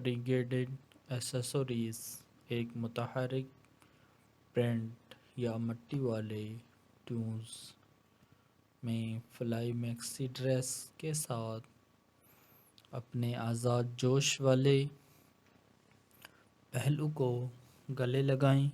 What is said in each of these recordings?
فریگیڈڈ ایسیسوریز ایک متحرک پرنٹ یا مٹی والے ٹیونز میں فلائی میکسی ڈریس کے ساتھ اپنے آزاد جوش والے پہلو کو گلے لگائیں۔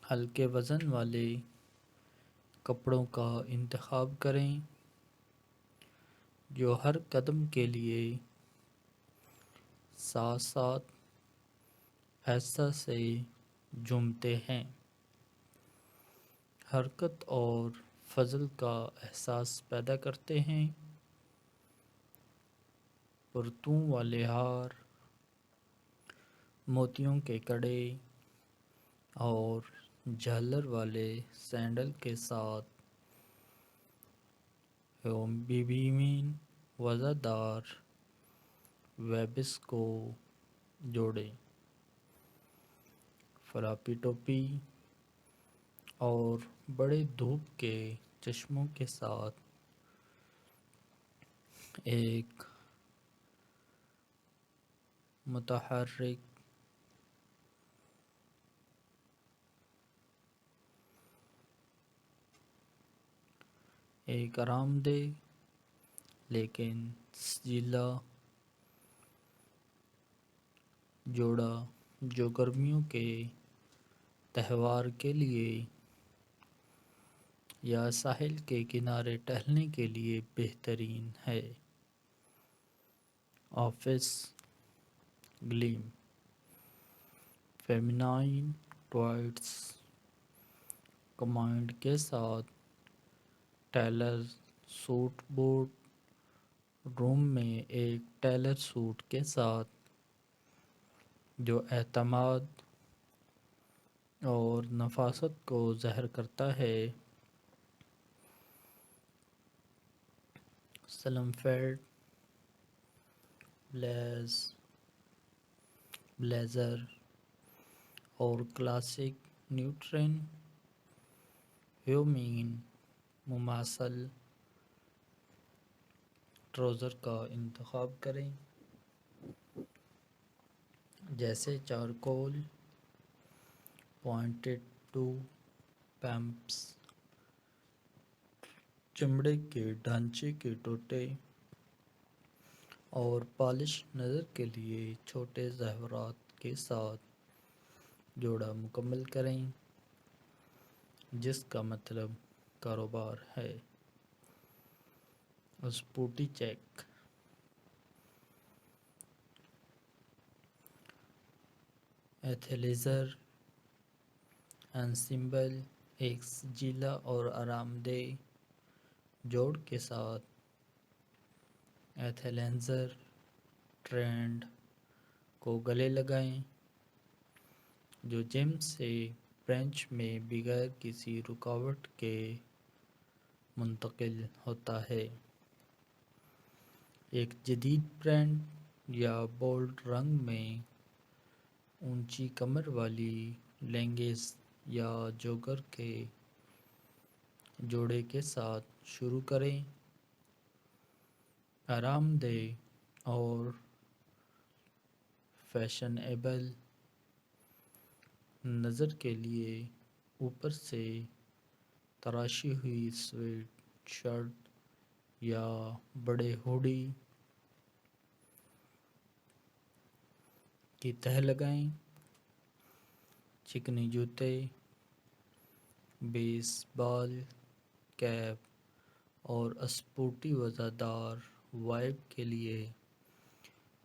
ہلکے وزن والے کپڑوں کا انتخاب کریں جو ہر قدم کے لیے ساتھ ساتھ ایسا سے جھومتے ہیں، حرکت اور فضل کا احساس پیدا کرتے ہیں۔ پرتوں والے ہار، موتیوں کے کڑے اور جھالر والے سینڈل کے ساتھ بیبیین وزردار ویبس کو جوڑیں۔ فلاپی ٹوپی اور بڑے دھوپ کے چشموں کے ساتھ ایک متحرک ایک آرام دہ لیکن سجیلا جوڑا جو گرمیوں کے تہوار کے لیے یا ساحل کے کنارے ٹہلنے کے لیے بہترین ہے۔ آفس گلیم، فیمینائن ٹوائٹس کمانڈ کے ساتھ ٹیلر سوٹ بورڈ روم میں ایک ٹیلر سوٹ کے ساتھ جو اعتماد اور نفاست کو ظاہر کرتا ہے۔ سلم فیٹ بلیزر اور کلاسک نیوٹرن ہیومین مماثل ٹراؤزر کا انتخاب کریں جیسے چارکول پوائنٹڈ ٹو پمپس، چمڑے کے ڈھانچے کے ٹوٹے اور پالش نظر کے لیے چھوٹے زیورات کے ساتھ جوڑا مکمل کریں جس کا مطلب کاروبار ہے۔ اسپوٹی چیک، ایتھلیزر انسمبل ایک سجیلا اور آرام دہ جوڑ کے ساتھ ایتھلیزر ٹرینڈ کو گلے لگائیں جو جم سے برنچ میں بغیر کسی رکاوٹ کے منتقل ہوتا ہے۔ ایک جدید پرنٹ یا بولڈ رنگ میں اونچی کمر والی لیگنگز یا جوگر کے جوڑے کے ساتھ شروع کریں۔ آرام دہ اور فیشنیبل نظر کے لیے اوپر سے تراشی ہوئی سویٹ شرٹ یا بڑے ہوڈی کی تہ لگائیں۔ چکنی جوتے، بیس بال کیپ اور اسپورٹی وزردار وائب کے لیے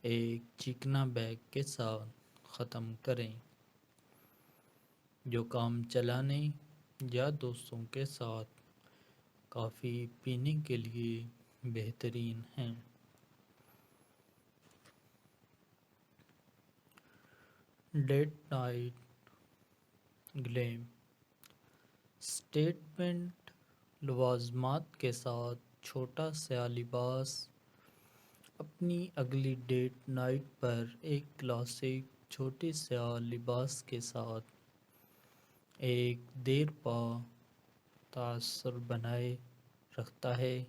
ایک چکنا بیگ کے ساتھ ختم کریں جو کام چلانے یا دوستوں کے ساتھ کافی پینے کے لیے بہترین ہے۔ ڈیٹ نائٹ گلیم، سٹیٹمنٹ لوازمات کے ساتھ چھوٹا سیاہ لباس اپنی اگلی ڈیٹ نائٹ پر ایک کلاسک چھوٹے سیاہ لباس کے ساتھ ایک دیرپا تاثر بنائے رکھتا ہے۔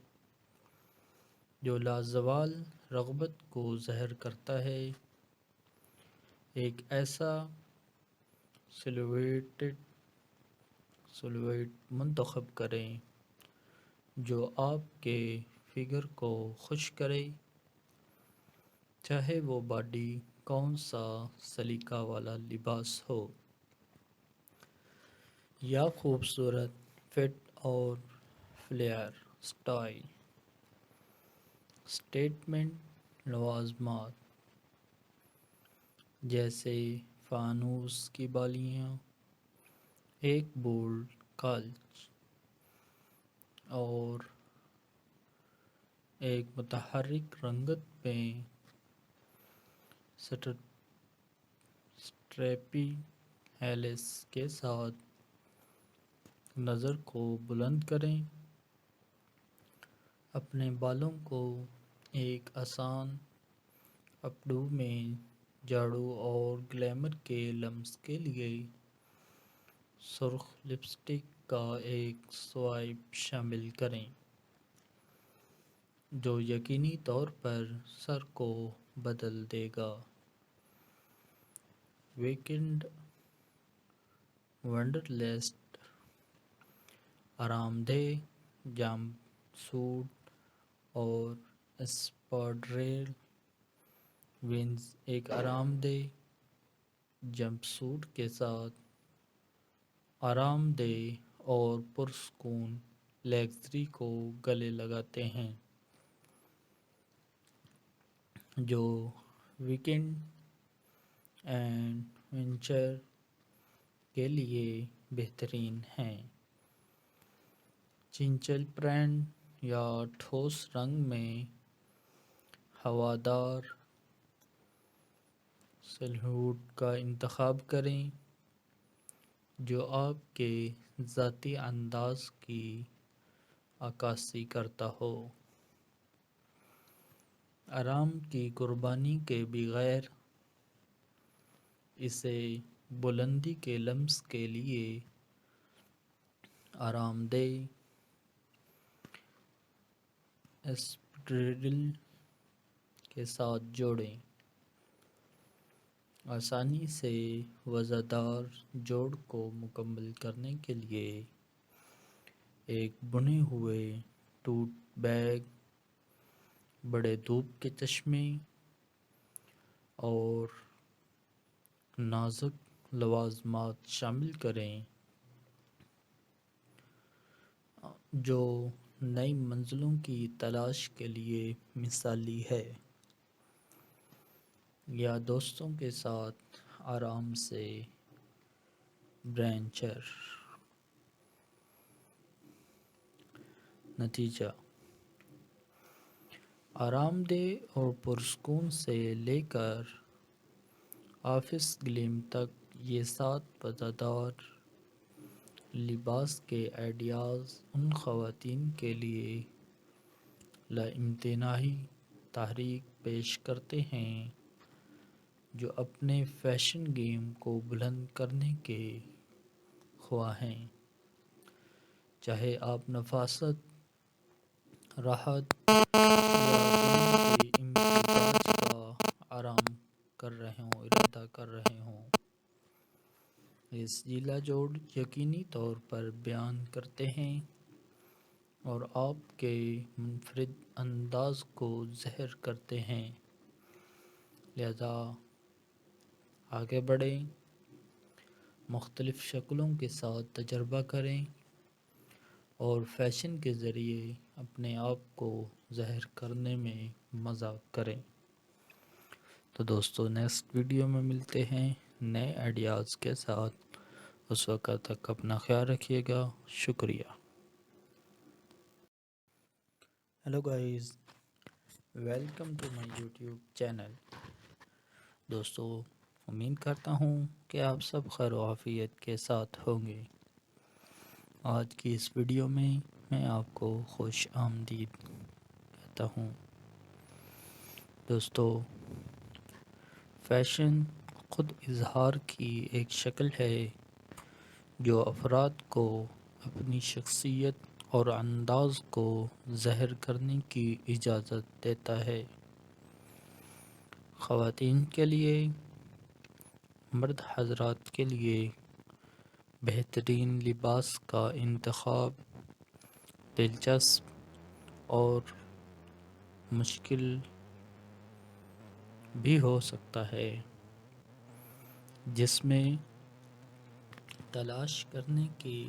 جو لازوال رغبت کو ظاہر کرتا ہے، ایک ایسا سلویٹ منتخب کریں جو آپ کے فگر کو خوش کرے، چاہے وہ باڈی کون سا سلیقہ والا لباس ہو یا خوبصورت فٹ اور فلیئر سٹائل۔ سٹیٹمنٹ لوازمات جیسے فانوس کی بالیاں، ایک بولڈ کالچ اور ایک متحرک رنگت میں سٹریپی ہیلس کے ساتھ نظر کو بلند کریں۔ اپنے بالوں کو ایک آسان اپ ڈو میں جھاڑو اور گلیمر کے لمس کے لیے سرخ لپسٹک کا ایک سوائپ شامل کریں جو یقینی طور پر سر کو بدل دے گا۔ ویکنڈ ونڈرلسٹ آرام دہ جمپ سوٹ اور اسپاڈریل ونز ایک آرام دہ جمپ سوٹ کے ساتھ آرام دہ اور پرسکون لگژری کو گلے لگاتے ہیں جو ویکنڈ ایڈونچر کے لیے بہترین ہیں۔ چنچل پرنٹ یا ٹھوس رنگ میں ہوادار سلہوٹ کا انتخاب کریں جو آپ کے ذاتی انداز کی عکاسی کرتا ہو۔ آرام کی قربانی کے بغیر اسے بلندی کے لمس کے لیے آرام دہ اسپیڈریل کے ساتھ جوڑیں۔ آسانی سے وزن دار جوڑ کو مکمل کرنے کے لیے ایک بنے ہوئے ٹوٹ بیگ، بڑے دھوپ کے چشمے اور نازک لوازمات شامل کریں جو نئی منزلوں کی تلاش کے لیے مثالی ہے، یا دوستوں کے ساتھ آرام سے برنچر۔ نتیجہ: آرام دہ اور پرسکون سے لے کر آفس گلیم تک یہ 7 مزیدار لباس کے آئیڈیاز ان خواتین کے لیے لامتناہی تحریک پیش کرتے ہیں جو اپنے فیشن گیم کو بلند کرنے کے خواہاں ہیں، چاہے آپ نفاست، راحت یا دنیا کے امتزاج کا ارادہ کر رہے ہوں۔ یہ ضلع جوڑ یقینی طور پر بیان کرتے ہیں اور آپ کے منفرد انداز کو ظاہر کرتے ہیں، لہذا آگے بڑھیں، مختلف شکلوں کے ساتھ تجربہ کریں اور فیشن کے ذریعے اپنے آپ کو ظاہر کرنے میں مزہ کریں۔ تو دوستو، نیکسٹ ویڈیو میں ملتے ہیں نئے آئیڈیاز کے ساتھ۔ اس وقت تک اپنا خیال رکھیے گا۔ شکریہ۔ Hello guys, welcome to my YouTube channel. دوستو، امید کرتا ہوں کہ آپ سب خیر و عافیت کے ساتھ ہوں گے۔ آج کی اس ویڈیو میں آپ کو خوش آمدید کہتا ہوں۔ دوستو، فیشن خود اظہار کی ایک شکل ہے جو افراد کو اپنی شخصیت اور انداز کو ظاہر کرنے کی اجازت دیتا ہے۔ خواتین کے لیے، مرد حضرات کے لیے بہترین لباس کا انتخاب دلچسپ اور مشکل بھی ہو سکتا ہے، جس میں تلاش کرنے کے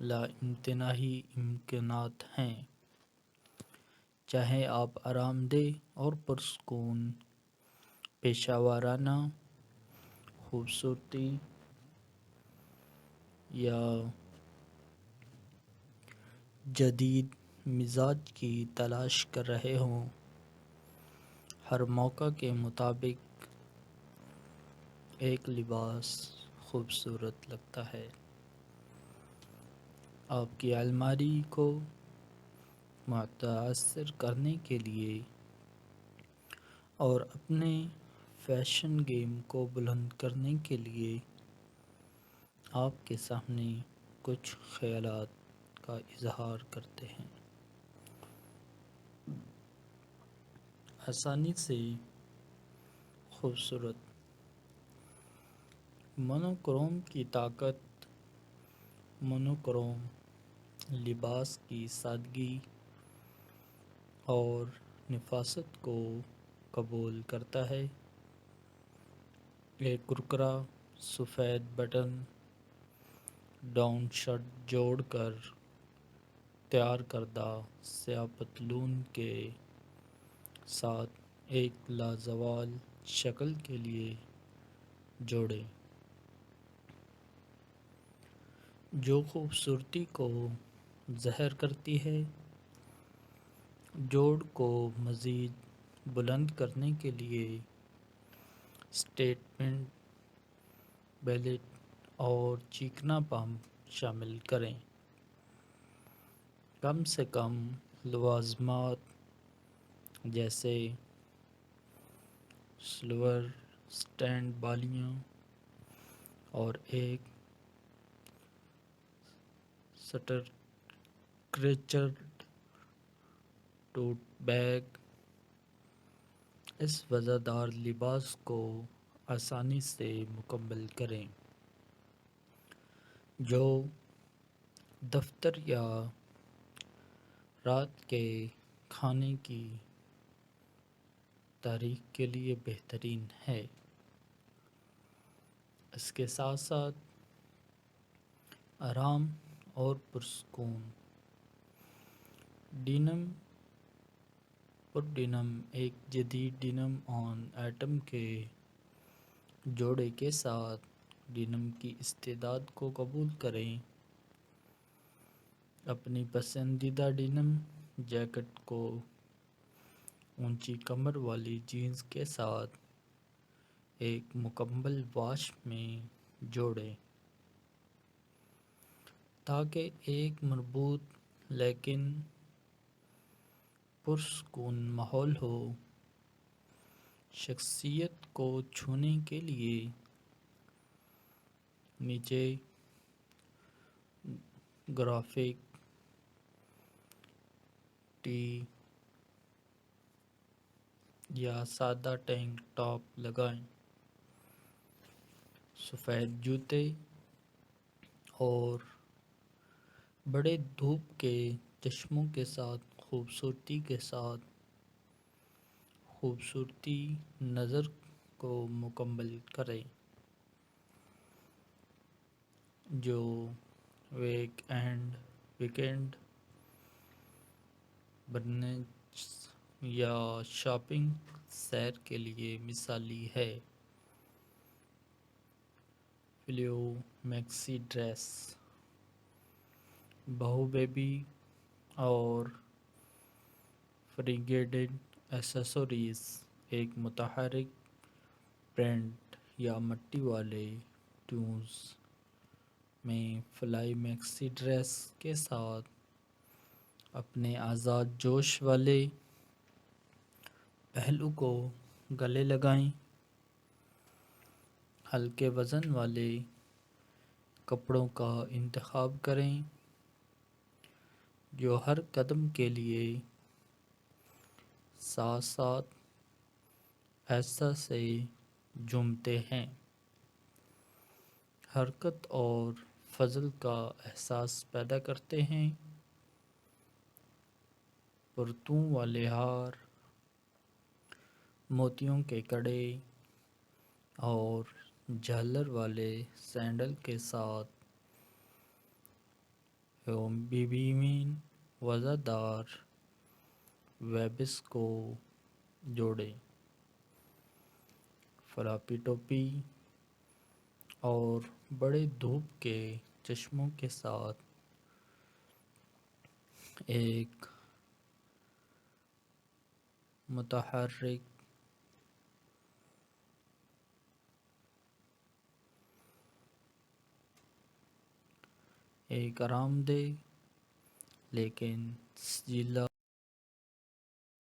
لامتناہی امکانات ہیں۔ چاہے آپ آرام دہ اور پرسکون پیشہ ورانہ خوبصورتی یا جدید مزاج کی تلاش کر رہے ہوں، ہر موقع کے مطابق ایک لباس خوبصورت لگتا ہے۔ آپ کی الماری کو متاثر کرنے کے لیے اور اپنے فیشن گیم کو بلند کرنے کے لیے آپ کے سامنے کچھ خیالات کا اظہار کرتے ہیں۔ آسانی سے خوبصورت مونوکروم کی طاقت۔ مونوکروم لباس کی سادگی اور نفاست کو قبول کرتا ہے۔ ایک کرکرا سفید بٹن ڈاؤن شرٹ جوڑ کر تیار کردہ سیاہ پتلون کے ساتھ ایک لازوال شکل کے لیے جوڑیں، جو خوبصورتی کو ظاہر کرتی ہے۔ جوڑ کو مزید بلند کرنے کے لیے اسٹیٹمنٹ بیلٹ اور چیکنا پمپ شامل کریں۔ کم سے کم لوازمات جیسے سلور سٹینڈ بالیاں اور ایک سٹرکچرڈ ٹوٹ بیگ اس وزردار لباس کو آسانی سے مکمل کریں، جو دفتر یا رات کے کھانے کی تاریخ کے لیے بہترین ہے۔ اس کے ساتھ ساتھ آرام اور پرسکون ڈینم پر ڈینم ایک جدید ڈینم آن ایٹم کے جوڑے کے ساتھ ڈینم کی استعداد کو قبول کریں۔ اپنی پسندیدہ ڈینم جیکٹ کو اونچی کمر والی جینز کے ساتھ ایک مکمل واش میں جوڑیں تاکہ ایک مربوط لیکن پرسکون ماحول ہو۔ شخصیت کو چھونے کے لیے نیچے گرافک ٹی یا سادہ ٹینک ٹاپ لگائیں۔ سفید جوتے اور بڑے دھوپ کے چشموں کے ساتھ خوبصورتی کے ساتھ خوبصورتی نظر کو مکمل کریں، جو ویکینڈ برنچ یا شاپنگ سیر کے لیے مثالی ہے۔ فلیو میکسی ڈریس بہو بیبی اور فریگیڈڈ ایکسیسریز ایک متحرک پرنٹ یا مٹی والے ٹونز میں فلائی میکسی ڈریس کے ساتھ اپنے آزاد جوش والے پہلو کو گلے لگائیں۔ ہلکے وزن والے کپڑوں کا انتخاب کریں جو ہر قدم کے لیے ساتھ ساتھ ایسا سے جھومتے ہیں، حرکت اور فضل کا احساس پیدا کرتے ہیں۔ پرتوں والے ہار، موتیوں کے کڑے اور جھالر والے سینڈل کے ساتھ بیبیمین وزادار ویبس کو جوڑیں۔ فلاپی ٹوپی اور بڑے دھوپ کے چشموں کے ساتھ ایک متحرک ایک آرام دہ لیکن سجیلا